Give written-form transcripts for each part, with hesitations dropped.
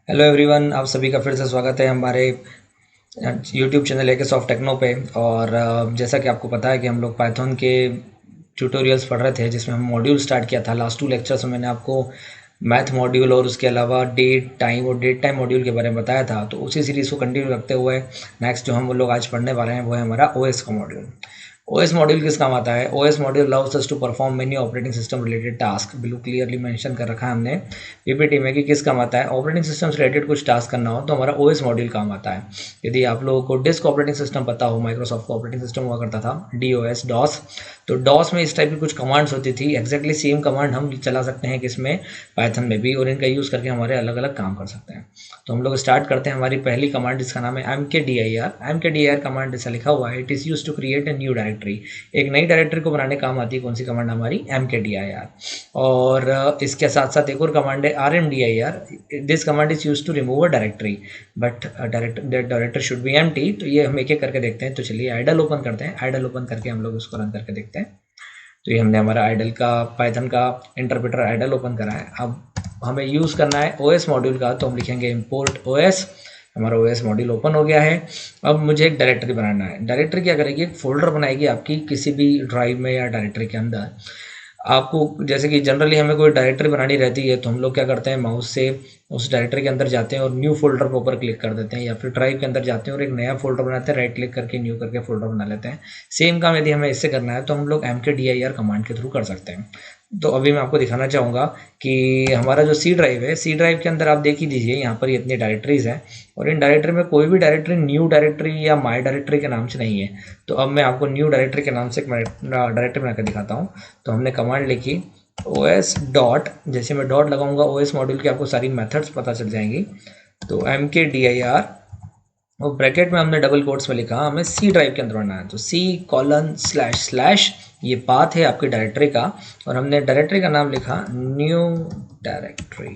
Hello everyone, आप सभी का फिर से स्वागत है हमारे यूट्यूब चैनल है के सॉफ्ट टेक्नो पे। और जैसा कि आपको पता है कि हम लोग पाइथन के ट्यूटोरियल्स पढ़ रहे थे, जिसमें हम मॉड्यूल स्टार्ट किया था। लास्ट 2 लेक्चर्स में मैंने आपको मैथ मॉड्यूल और उसके अलावा डेट टाइम मॉड्यूल के बारे में बताया था। तो उसी सीरीज़ को कंटिन्यू रखते हुए नेक्स्ट जो हम लोग आज पढ़ने वाले हैं वो है हमारा ओएस का मॉड्यूल। ओएस मॉड्यूल किस काम आता है? OS module allows us to perform many operating system related task. बिल्कुल क्लियरली मेंशन कर रखा है हमने पीपीटी में कि किस काम आता है। ऑपरेटिंग सिस्टम से रिलेटेड कुछ टास्क करना हो तो हमारा ओएस मॉड्यूल काम आता है। यदि आप लोगों को डिस्क ऑपरेटिंग सिस्टम पता हो, माइक्रोसॉफ्ट का ऑपरेटिंग सिस्टम हुआ करता था डीओएस डॉस, तो डॉस में इस टाइप की कुछ कमांड्स होती थी। एक्जैक्टली सेम कमांड हम चला सकते हैं किसमें, पाइथन में भी, और इनका यूज़ करके हमारे अलग अलग काम कर सकते हैं। तो हम लोग स्टार्ट करते हैं हमारी पहली कमांड, जिसका नाम है mkdir कमांड। ऐसा लिखा हुआ है, it is use to create a new directory. एक नई डायरेक्टरी को बनाने काम आती है कौन सी कमांड हमारी? mkdir। और इसके साथ साथ एक और कमांड है rmdir। This command is use to remove a directory but director should be empty. तो ये हम एक एक करके देखते हैं। तो चलिए आइडल ओपन करते हैं। आइडल ओपन करके हम लोग इसको रन करके देखते हैं। तो ये हमने हमारा आइडल का पाइथन का इंटरप्रेटर आइडल ओपन करा है। अब हमें यूज़ करना है ओएस मॉड्यूल का, तो हम लिखेंगे इंपोर्ट ओएस। हमारा ओएस मॉड्यूल ओपन हो गया है। अब मुझे एक डायरेक्टरी बनाना है। डायरेक्टरी क्या करेगी? एक फोल्डर बनाएगी आपकी किसी भी ड्राइव में या डायरेक्टरी के अंदर। आपको जैसे कि जनरली हमें कोई डायरेक्टरी बनानी रहती है तो हम लोग क्या करते हैं, माउस से उस डायरेक्टरी के अंदर जाते हैं और न्यू फोल्डर के ऊपर क्लिक कर देते हैं, या फिर ड्राइव के अंदर जाते हैं और एक नया फोल्डर बनाते हैं, राइट क्लिक करके न्यू करके फोल्डर बना लेते हैं। सेम काम यदि हमें इससे करना है तो हम लोग mkdir कमांड के थ्रू कर सकते हैं। तो अभी मैं आपको दिखाना चाहूँगा कि हमारा जो सी ड्राइव है, सी ड्राइव के अंदर आप देख ही दीजिए, यहाँ पर ये इतनी डायरेक्टरीज हैं और इन डायरेक्टरी में कोई भी डायरेक्टरी न्यू डायरेक्टरी या माई डायरेक्टरी के नाम से नहीं है। तो अब मैं आपको न्यू डायरेक्टरी के नाम से एक डायरेक्टरी बनाकर दिखाता हूँ। तो हमने कमांड लिखी os डॉट, जैसे मैं डॉट लगाऊंगा ओएस मॉड्यूल की आपको सारी मेथड्स पता चल जाएंगी। तो mkdir और ब्रैकेट में हमने डबल कोट्स में लिखा हमें सी ड्राइव के अंदर बनाना है। तो C:// ये पाथ है आपकी डायरेक्टरी का, और हमने डायरेक्टरी का नाम लिखा न्यू डायरेक्टरी।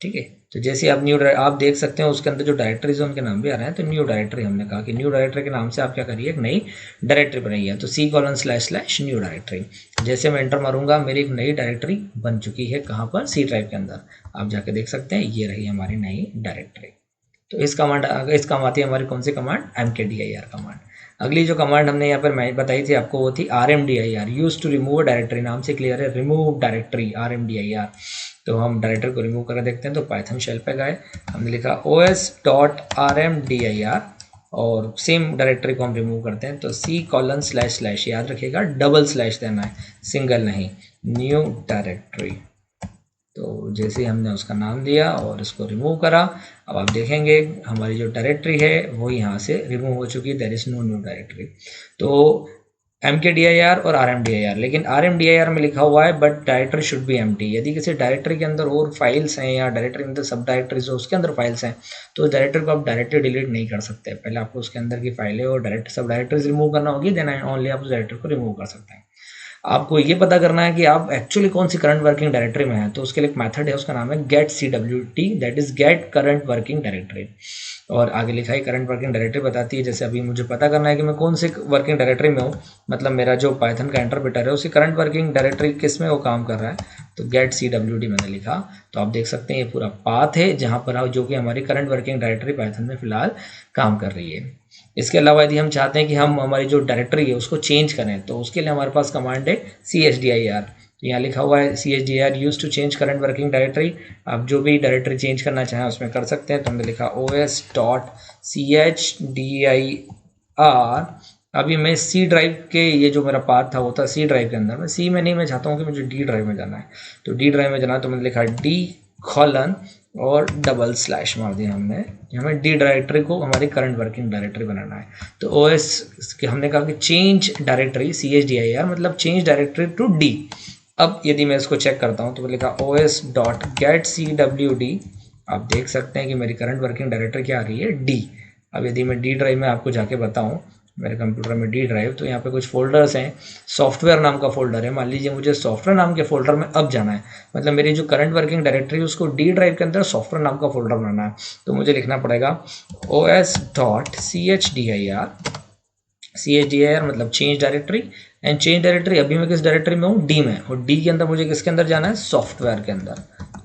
ठीक है। तो जैसे आप आप देख सकते हैं उसके अंदर जो डायरेक्टरीज है उनके नाम भी आ रहे हैं। तो न्यू डायरेक्टरी हमने कहा कि न्यू डायरेक्टरी के नाम से आप क्या करिए, एक नई डायरेक्टरी बनाइए। तो C:// न्यू डायरेक्टरी। जैसे मैं एंटर मारूंगा मेरी एक नई डायरेक्टरी बन चुकी है। कहाँ पर? सी ड्राइव के अंदर। आप जाके देख सकते हैं, ये रही हमारी नई डायरेक्टरी। तो इस काम आती है हमारी कौन सी कमांड? mkdir command. अगली जो कमांड हमने यहाँ पर मैं बताई थी आपको वो थी rmdir, use to remove directory. नाम से क्लियर है, रिमूव डायरेक्टरी, rmdir। तो हम डायरेक्टरी को रिमूव करके देखते हैं। तो पाइथन शेल पे गए, हमने लिखा os.rmdir और सेम डायरेक्टरी को हम रिमूव करते हैं। तो C:// याद रखिएगा, डबल स्लैश देना है, सिंगल नहीं। New directory. तो जैसे ही हमने उसका नाम दिया और इसको रिमूव करा, अब आप देखेंगे हमारी जो डायरेक्टरी है वो यहाँ से रिमूव हो चुकी है। There is no new directory. तो mkdir और rmdir, लेकिन rmdir में लिखा हुआ है but directory should be empty. यदि किसी डायरेक्टरी के अंदर और फाइल्स हैं या डायरेक्टरी के अंदर सब डायरेक्टरीज हो उसके अंदर फाइल्स हैं, तो उस डायरेक्टरी को आप डायरेक्टली डिलीट नहीं कर सकते। पहले आपको उसके अंदर की फाइलें और डायरेक्ट सब डायरेक्टरीज रिमूव करना होगी, देन ओनली आप उस डायरेक्टरी को रिमूव कर सकते हैं। आपको ये पता करना है कि आप एक्चुअली कौन सी करंट वर्किंग डायरेक्टरी में है। तो उसके लिए एक मेथड है, उसका नाम है get CWD, that is get current working directory. और आगे लिखा है करंट वर्किंग डायरेक्टरी बताती है, जैसे अभी मुझे पता करना है कि मैं कौन सी वर्किंग डायरेक्टरी में हूँ, मतलब मेरा जो पाइथन का इंटरप्रेटर है उसकी करंट वर्किंग डायरेक्टरी किस में वो काम कर रहा है। तो गेट CWD मैंने लिखा। तो आप देख सकते हैं ये पूरा पाथ है जहाँ पर जो कि हमारी करंट वर्किंग डायरेक्टरी पाइथन में फिलहाल काम कर रही है। इसके अलावा यदि हम चाहते हैं कि हम हमारी जो डायरेक्टरी है उसको चेंज करें, तो उसके लिए हमारे पास कमांड है chdir। तो यहाँ लिखा हुआ है chdir use to change current working directory. आप जो भी डायरेक्टरी चेंज करना चाहें उसमें कर सकते हैं। तो हमने लिखा os.chdir। अभी मैं सी ड्राइव के, ये जो मेरा पाथ था वो था सी ड्राइव के अंदर, मैं सी में नहीं, मैं चाहता हूँ कि मुझे डी ड्राइव में जाना है। तो डी ड्राइव में जाना है तो मैंने लिखा D: और डबल स्लैश मार दिया हमने। हमें डी डायरेक्टरी को हमारी करंट वर्किंग डायरेक्टरी बनाना है। तो ओएस हमने कहा कि चेंज डायरेक्टरी chdir मतलब चेंज डायरेक्टरी टू डी। अब यदि मैं इसको चेक करता हूँ तो लिखा os.getCWD। आप देख सकते हैं कि मेरी करंट वर्किंग डायरेक्टरी क्या आ रही है? डी। अब यदि मैं डी ड्राइव में आपको जाके बताऊँ, मेरे कंप्यूटर में डी ड्राइव, तो यहाँ पे कुछ फोल्डर्स हैं। सॉफ्टवेयर नाम का फोल्डर है। मान लीजिए मुझे सॉफ्टवेयर नाम के फोल्डर में अब जाना है, मतलब मेरी जो करंट वर्किंग डायरेक्टरी है उसको डी ड्राइव के अंदर सॉफ्टवेयर नाम का फोल्डर बनाना है। तो मुझे लिखना पड़ेगा os.chdir मतलब change directory. And change directory अभी मैं किस डायरेक्टरी में हूँ? डी में। और डी के अंदर मुझे किसके अंदर जाना है? सॉफ्टवेयर के अंदर।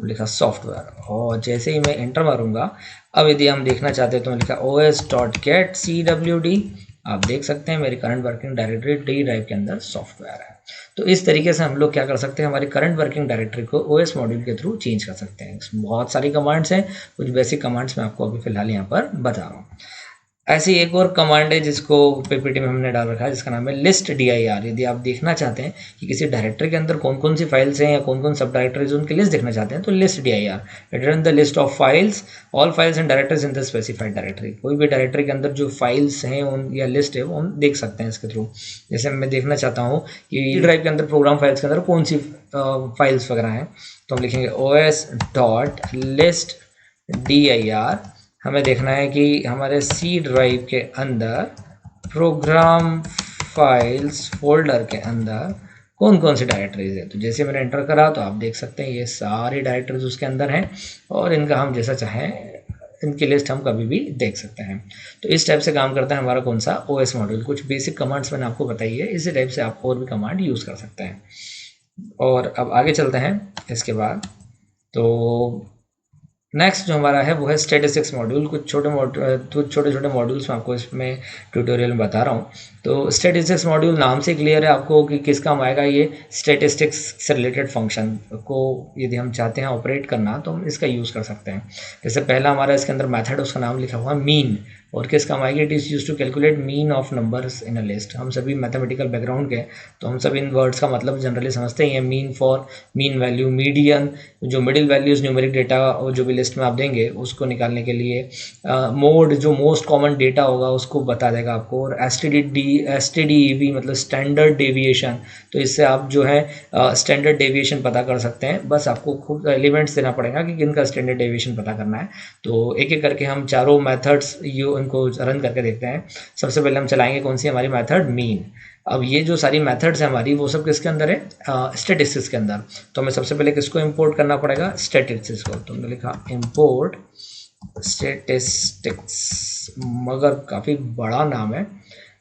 लिखा सॉफ्टवेयर, और जैसे ही मैं एंटर मारूंगा, अब यदि हम देखना चाहते हैं तो मैं लिखा os.get cwd। आप देख सकते हैं मेरी current working directory D drive के अंदर सॉफ्टवेयर है। तो इस तरीके से हम लोग क्या कर सकते हैं, हमारी करंट वर्किंग डायरेक्टरी को ओएस मॉड्यूल के थ्रू चेंज कर सकते हैं। बहुत सारी कमांड्स हैं, कुछ बेसिक कमांड्स मैं आपको अभी फिलहाल यहाँ पर बता रहा हूँ। ऐसी एक और कमांड है जिसको पीपीटी में हमने डाल रखा है, जिसका नाम है लिस्ट dir। यदि आप देखना चाहते हैं कि किसी डायरेक्टरी के अंदर कौन कौन सी फाइल्स हैं या कौन कौन सब डायरेक्टरीज उनकी लिस्ट देखना चाहते हैं, तो list dir return the list of files all files and directories in the specified directory. कोई भी डायरेक्टरी के अंदर जो फाइल्स हैं उन या लिस्ट है वो हम देख सकते हैं इसके थ्रू। जैसे मैं देखना चाहता हूँ कि ड्राइव के अंदर प्रोग्राम फाइल्स के अंदर कौन सी फाइल्स वगैरह हैं, तो हम लिखेंगे os.list dir। हमें देखना है कि हमारे सी ड्राइव के अंदर प्रोग्राम फाइल्स फोल्डर के अंदर कौन कौन सी डायरेक्टरीज है। तो जैसे मैंने एंटर करा तो आप देख सकते हैं ये सारी डायरेक्टरीज उसके अंदर हैं, और इनका हम जैसा चाहें इनकी लिस्ट हम कभी भी देख सकते हैं। तो इस टाइप से काम करता है हमारा कौन सा ओएस मॉड्यूल। कुछ बेसिक कमांड्स मैंने आपको बताई है, इसी टाइप से आप और भी कमांड यूज़ कर सकते हैं। और अब आगे चलते हैं इसके बाद। तो नेक्स्ट जो हमारा है वो है स्टैटिस्टिक्स मॉड्यूल। कुछ छोटे छोटे मॉड्यूल्स मैं आपको इसमें ट्यूटोरियल में बता रहा हूँ। तो स्टैटिस्टिक्स मॉड्यूल नाम से क्लियर है आपको कि किस काम आएगा। ये स्टैटिस्टिक्स से रिलेटेड फंक्शन को यदि हम चाहते हैं ऑपरेट करना तो हम इसका यूज़ कर सकते हैं। जैसे पहला हमारा इसके अंदर मेथड, उसका नाम लिखा हुआ मीन, और किस काम आएगी, it is use to calculate mean of numbers in a list. हम सभी मैथमेटिकल बैकग्राउंड के, तो हम सब इन वर्ड्स का मतलब जनरली समझते ही हैं। Mean for mean value, median जो मिडिल वैल्यूज न्यूमेरिक डेटा जो भी लिस्ट में आप देंगे उसको निकालने के लिए, मोड जो मोस्ट कॉमन डेटा होगा उसको बता देगा आपको, और STDEV मतलब स्टैंडर्ड डेविएशन। तो इससे आप जो है स्टैंडर्ड डेविएशन पता कर सकते हैं। बस आपको खूब एलिमेंट्स देना पड़ेगा कि किनका स्टैंडर्ड डेविएशन पता करना है। तो एक एक करके हम चारों मेथड्स इनको रन करके देखते हैं। सबसे पहले हम चलाएंगे कौन सी हमारी मेथड, मीन। अब ये जो सारी मेथड्स हैं हमारी वो सब किसके अंदर है, स्टैटिस्टिक्स के अंदर। तो हमें सबसे पहले किसको इंपोर्ट करना पड़ेगा, स्टैटिस्टिक्स को। तो हमने लिखा इंपोर्ट स्टैटिस्टिक्स, मगर काफ़ी बड़ा नाम है,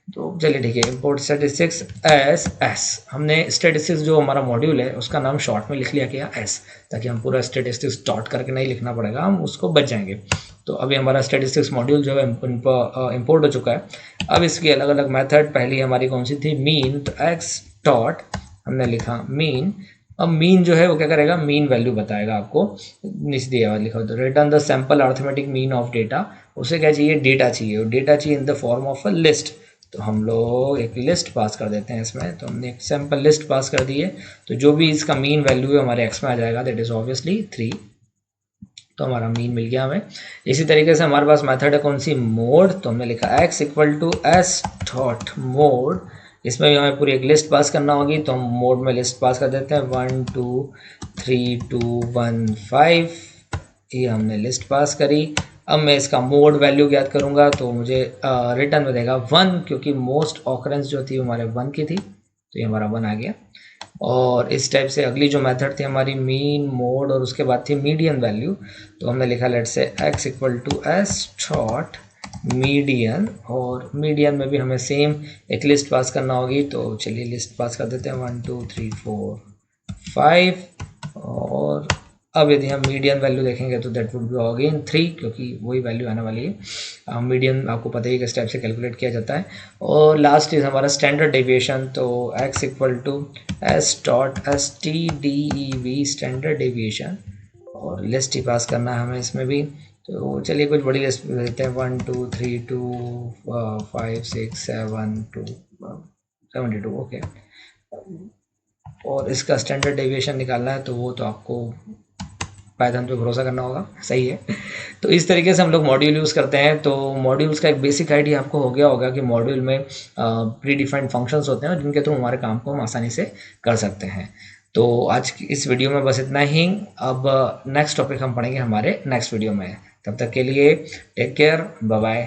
तो चलिए ठीक है, इंपोर्ट स्टैटिस्टिक्स एस। हमने स्टैटिस्टिक्स जो हमारा मॉड्यूल है उसका नाम शॉर्ट में लिख लिया गया एस, ताकि हम पूरा स्टैटिस्टिक्स डॉट करके नहीं लिखना पड़ेगा, हम उसको बच जाएंगे। तो अभी हमारा स्टैटिस्टिक्स मॉड्यूल जो है इंपोर्ट हो चुका है। अब इसकी अलग अलग मेथड, पहली हमारी कौन सी थी, मीन। तो एक्स डॉट हमने लिखा मीन। अब मीन जो है वो क्या करेगा, मीन वैल्यू बताएगा आपको। नीचे दिया हुआ लिखा, तो return the sample arithmetic mean of data. उसे क्या चाहिए, डेटा चाहिए, और डेटा चाहिए in the form of a list. तो हम लोग एक लिस्ट पास कर देते हैं इसमें। तो हमने एक सैम्पल लिस्ट पास कर दी है, तो जो भी इसका मीन वैल्यू है हमारे एक्स में आ जाएगा, दैट इज ऑब्वियसली 3। तो हमारा मीन मिल गया हमें। इसी तरीके से हमारे पास मेथड है कौन सी, मोड। तो हमने लिखा x equal to s dot mode. इसमें भी हमें पूरी एक लिस्ट पास करना होगी, तो हम मोड में लिस्ट पास कर देते हैं 1 2 3 2 1 5। ये हमने लिस्ट पास करी। अब मैं इसका मोड वैल्यू ज्ञात करूंगा, तो मुझे रिटर्न में देगा 1, क्योंकि मोस्ट ऑकरेंस जो थी हमारे 1 की थी, तो ये हमारा 1 आ गया। और इस टाइप से अगली जो मेथड थी हमारी मीन, मोड, और उसके बाद थी मीडियन वैल्यू। तो हमने लिखा let's say x equal to s dot median, और मीडियन में भी हमें सेम एक लिस्ट पास करना होगी। तो चलिए लिस्ट पास कर देते हैं 1 2 3 4 5। और अब यदि हम मीडियन वैल्यू देखेंगे तो दैट वुड बी अगेन 3, क्योंकि वही वैल्यू आने वाली है। मीडियन आपको पता ही किस टाइप से कैलकुलेट किया जाता है। और लास्ट इज हमारा स्टैंडर्ड डेविएशन। तो x equal to s dot STDEV standard deviation, और लिस्ट ही पास करना है हमें इसमें भी। तो चलिए कुछ बड़ी लिस्ट देते हैं 1 2 3 2 5 6 7 2 72। ओके, और इसका स्टैंडर्ड डेविएशन निकालना है, तो वो तो आपको पाइथन पे भरोसा करना होगा, सही है। तो इस तरीके से हम लोग मॉड्यूल यूज़ करते हैं। तो मॉड्यूल्स का एक बेसिक आइडिया आपको हो गया होगा कि मॉड्यूल में प्री डिफाइंड फंक्शंस होते हैं, जिनके थ्रू हमारे काम को हम आसानी से कर सकते हैं। तो आज की इस वीडियो में बस इतना ही। अब नेक्स्ट टॉपिक हम पढ़ेंगे हमारे नेक्स्ट वीडियो में। तब तक के लिए टेक केयर, बाय बाय।